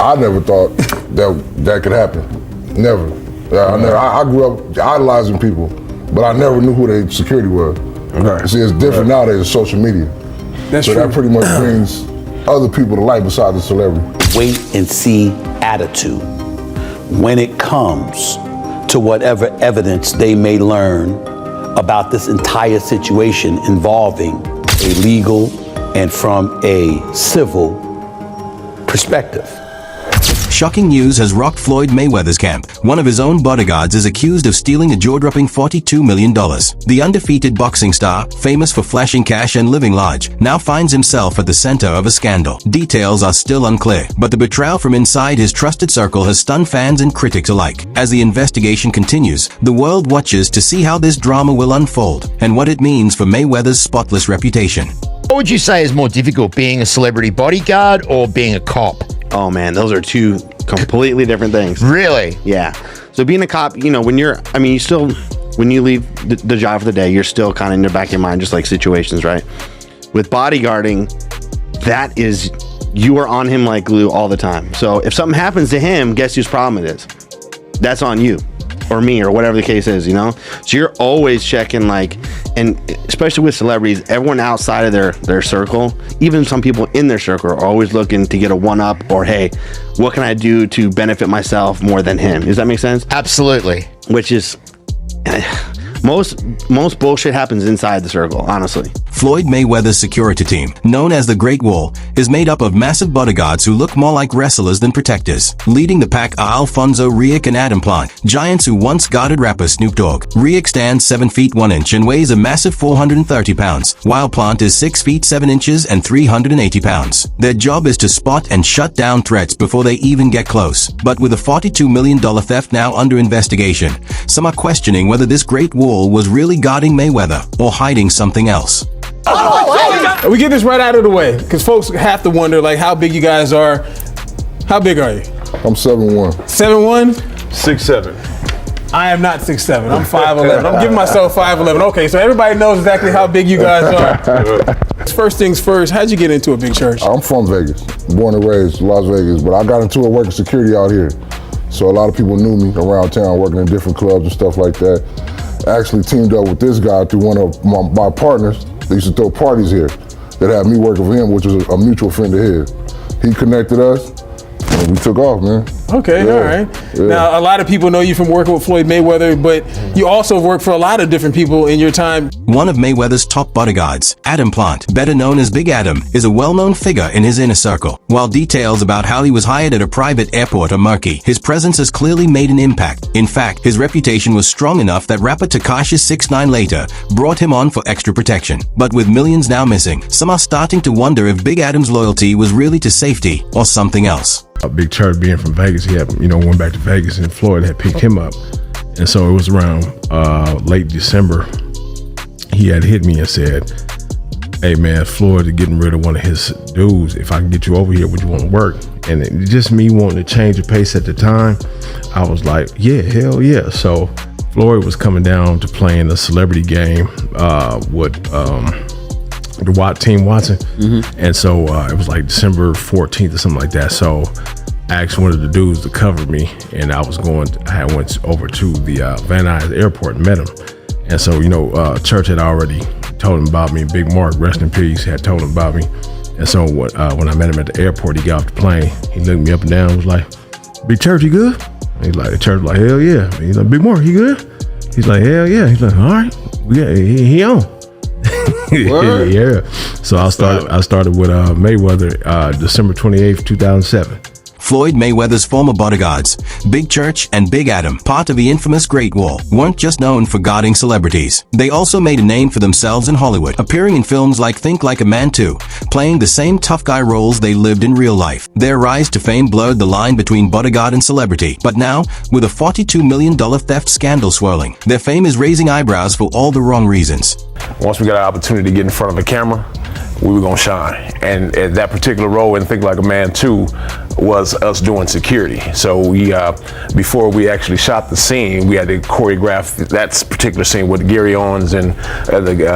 I never thought that could happen. Never. I grew up idolizing people, but I never knew who their security was. Right. See, it's different nowadays with social media. That's so true. that pretty much brings other people to light besides the celebrity. Wait and see attitude when it comes to whatever evidence they may learn about this entire situation involving a legal and from a civil perspective. Shocking news has rocked Floyd Mayweather's camp. One of his own bodyguards is accused of stealing a jaw-dropping $42 million. The undefeated boxing star, famous for flashing cash and living large, now finds himself at the center of a scandal. Details are still unclear, but the betrayal from inside his trusted circle has stunned fans and critics alike. As the investigation continues, the world watches to see how this drama will unfold and what it means for Mayweather's spotless reputation. What would you say is more difficult, being a celebrity bodyguard or being a cop? Oh man, those are two completely different things. Really? Yeah. So being a cop, you know, when you leave the job for the day, you're still kind of in the back of your mind, just like situations, right? With bodyguarding, you are on him like glue all the time. So if something happens to him, guess whose problem it is? That's on you or me or whatever the case is, you know? So you're always checking, like, and especially with celebrities, everyone outside of their circle, even some people in their circle, are always looking to get a one-up or, hey, what can I do to benefit myself more than him? Does that make sense? Absolutely. Which is most bullshit happens inside the circle, honestly. Floyd Mayweather's security team, known as the Great Wall, is made up of massive bodyguards who look more like wrestlers than protectors. Leading the pack are Alfonso Riek and Adam Plant, giants who once guarded rapper Snoop Dogg. Riek stands 7 feet 1 inch and weighs a massive 430 pounds, while Plant is 6 feet 7 inches and 380 pounds. Their job is to spot and shut down threats before they even get close. But with a $42 million theft now under investigation, some are questioning whether this Great Wall was really guarding Mayweather or hiding something else. We get this right out of the way, because folks have to wonder, like, how big you guys are. How big are you? I'm 7'1". 7'1"? 6'7". I am not 6'7". I'm 5'11". I'm giving myself 5'11". Okay, so everybody knows exactly how big you guys are. First things first, how'd you get into a big church? I'm from Vegas, born and raised Las Vegas, but I got into it working security out here. So a lot of people knew me around town, working in different clubs and stuff like that. I actually teamed up with this guy through one of my partners. They used to throw parties here that had me working for him, which was a mutual friend of his. He connected us, and we took off, man. Okay, all right. Yeah. Now, a lot of people know you from working with Floyd Mayweather, but you also have worked for a lot of different people in your time. One of Mayweather's top bodyguards, Adam Plant, better known as Big Adam, is a well-known figure in his inner circle. While details about how he was hired at a private airport are murky, his presence has clearly made an impact. In fact, his reputation was strong enough that rapper Tekashi 6ix9ine later brought him on for extra protection. But with millions now missing, some are starting to wonder if Big Adam's loyalty was really to safety or something else. Big Church being from Vegas, he had, went back to Vegas, and Floyd had picked him up. And so it was around late December, he had hit me and said, hey man, Floyd is getting rid of one of his dudes. If I can get you over here, would you want to work? And it, just me wanting to change the pace at the time, I was like, yeah, hell yeah. So Floyd was coming down to playing a celebrity game with the Team Watson. And so it was like December 14th or something like that. So I asked one of the dudes to cover me, and I went over to the Van Nuys airport and met him. And so, Church had already told him about me. Big Mark, rest in peace, had told him about me. And so when I met him at the airport, he got off the plane. He looked me up and down and was like, Big Church, you good? And he's like, the Church was like, hell yeah. He's like, Big Mark, you good? He's like, hell yeah. He's like, all right, he on. Yeah. So I started with Mayweather December 28th, 2007. Floyd Mayweather's former bodyguards, Big Church and Big Adam, part of the infamous Great Wall, weren't just known for guarding celebrities. They also made a name for themselves in Hollywood, appearing in films like Think Like a Man 2, playing the same tough guy roles they lived in real life. Their rise to fame blurred the line between bodyguard and celebrity. But now, with a $42 million theft scandal swirling, their fame is raising eyebrows for all the wrong reasons. Once we got an opportunity to get in front of a camera, we were gonna shine. And that particular role in Think Like a Man 2 was us doing security. So we, before we actually shot the scene, we had to choreograph that particular scene with Gary Owens and Kevin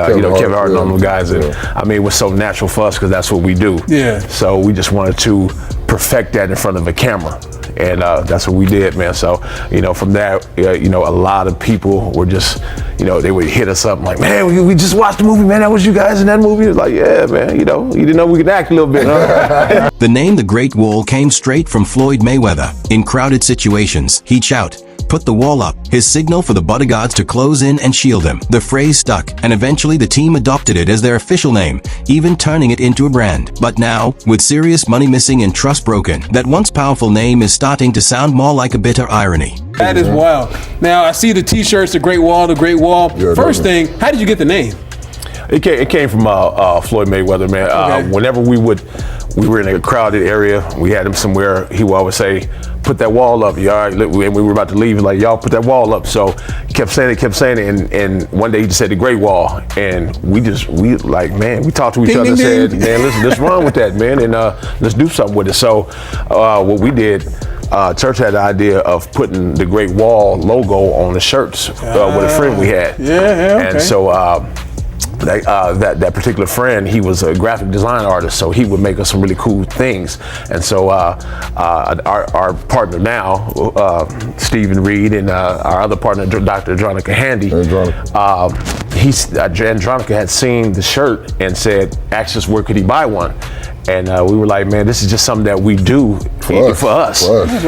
Hart and all them guys. And I mean, it was so natural for us because that's what we do. Yeah. So we just wanted to perfect that in front of a camera. And that's what we did, man. So, from that, a lot of people were just, they would hit us up like, man, we just watched the movie, man. That was you guys in that movie. It was like, yeah, man, you didn't know we could act a little bit, huh? The name The Great Wall came straight from Floyd Mayweather. In crowded situations, he'd shout, "Put the wall up," his signal for the bodyguards to close in and shield him. The phrase stuck, and eventually the team adopted it as their official name, even turning it into a brand. But now, with serious money missing and trust broken, that once powerful name is starting to sound more like a bitter irony. That is wild. Now, I see the t-shirts, the Great Wall, the Great Wall. Yeah, First thing, how did you get the name? It came from Floyd Mayweather, man. Okay. Whenever we were in a crowded area, we had him somewhere, he would always say, "Put that wall up, y'all." And we were about to leave, he's like, "Y'all put that wall up." So he kept saying it, and one day he just said the Great Wall, and we talked to each other and said, "Man, let's run with that, man, and let's do something with it." So what we did, Church had the idea of putting the Great Wall logo on the shirts with a friend we had. Okay. And so that particular friend, he was a graphic design artist, so he would make us some really cool things. And so our partner now, Stephen Reed, and our other partner, Dr. Andronica Handy, Andronica had seen the shirt and asked us where could he buy one. And we were like, man, this is just something that we do for us.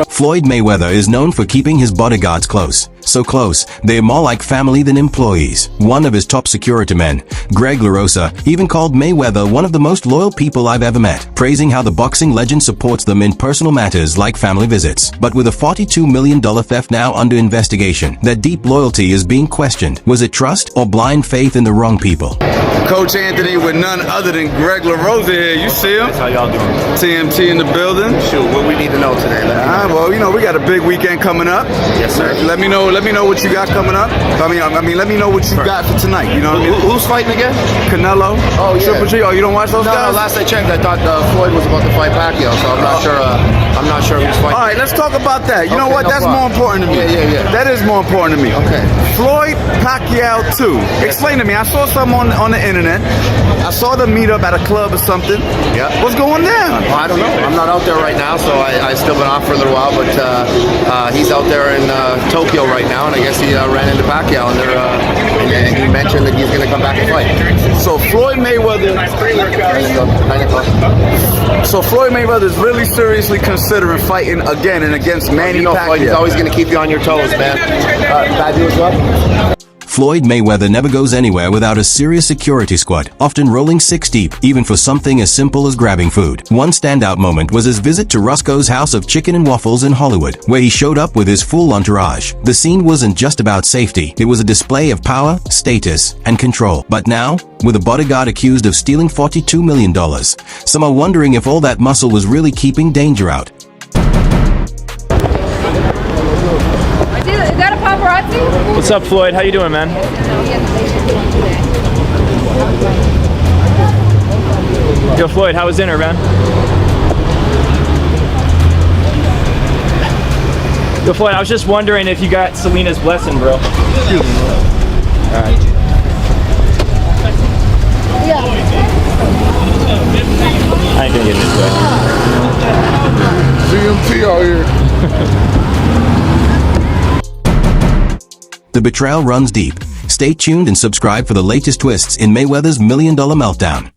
Floyd Mayweather is known for keeping his bodyguards close. So close, they're more like family than employees. One of his top security men, Greg LaRosa, even called Mayweather one of the most loyal people I've ever met, praising how the boxing legend supports them in personal matters like family visits. But with a $42 million theft now under investigation, that deep loyalty is being questioned. Was it trust or blind faith in the wrong people? Coach Anthony with none other than Greg LaRosa here. You see him? How y'all doing? TMT in the building. Shoot, what we need to know today? Well, we got a big weekend coming up. Yes, sir. Let me know what you got coming up. I mean, let me know what you got for tonight. You know what I mean? Who's fighting again? Canelo. Oh, yeah. Triple G. Oh, you don't watch those guys? No, last I checked, I thought Floyd was about to fight Pacquiao, so I'm not sure. I'm not sure who's fighting. All right, let's talk about that. You know what? No That's problem. more important to me. Yeah. That is more important to me. Okay. Floyd Pacquiao 2. Explain to me. I saw something on the internet. I saw them meet up at a club or something. Yeah. What's going down? Well, I don't know. I'm not out there right now, so I still been off for a little while. But he's out there in Tokyo right now, and I guess he ran into Pacquiao, and he mentioned that he's going to come back and fight. So Floyd Mayweather. 9 o'clock. So Floyd Mayweather is really seriously considering fighting again and against Manny Pacquiao. Floyd, he's always going to keep you on your toes, man. Bad news, well. Floyd Mayweather never goes anywhere without a serious security squad, often rolling 6 deep, even for something as simple as grabbing food. One standout moment was his visit to Roscoe's House of Chicken and Waffles in Hollywood, where he showed up with his full entourage. The scene wasn't just about safety, it was a display of power, status, and control. But now, with a bodyguard accused of stealing $42 million, some are wondering if all that muscle was really keeping danger out. Is that a paparazzi? What's up, Floyd? How you doing, man? Yo, Floyd, how was dinner, man? Yo, Floyd, I was just wondering if you got Selena's blessing, bro. All right. I ain't gonna get into it. CMT out here. The betrayal runs deep. Stay tuned and subscribe for the latest twists in Mayweather's $1 Million Meltdown.